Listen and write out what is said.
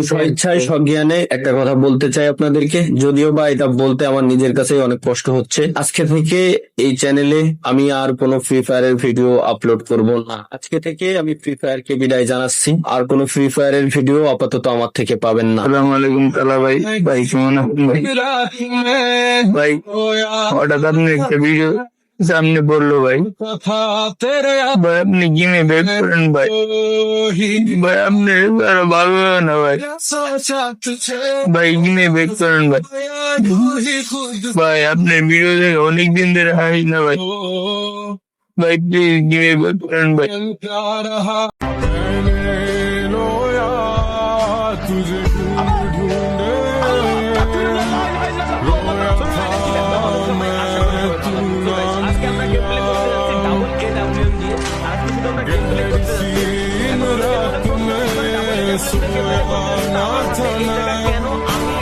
স্বেচ্ছায় সজ্ঞানে একটা কথা বলতে চাই আপনাদেরকে, যদিও বা এটা বলতে আমার নিজের কাছে অনেক কষ্ট হচ্ছে। আজকে থেকে এই চ্যানেলে আমি আর কোনো ফ্রি ফায়ারের ভিডিও আপলোড করব না। আজকে থেকে আমি ফ্রি ফায়ার কে বিদায় জানাচ্ছি। আর কোনো ফ্রি ফায়ারের ভিডিও আপাতত আমার থেকে পাবেন না। আসসালামু আলাইকুম কালা ভাই। ভাই কেমন আছেন ভাই? ভাই হঠাৎ আপনি একটা ভিডিও সামনে বললো ভাই, ভাই আপনি গেমে ব্যাক করেন ভাই। ভাই আপনি আরো ভালো লাগে না ভাই। ভাই গেমে ব্যাক করেন ভাই। ভাই আপনার ভিডিও দেখে অনেকদিন ধরে হাসি না ভাই। ভাই প্লিজ গেমে ব্যাক করেন ভাই। কেন আমি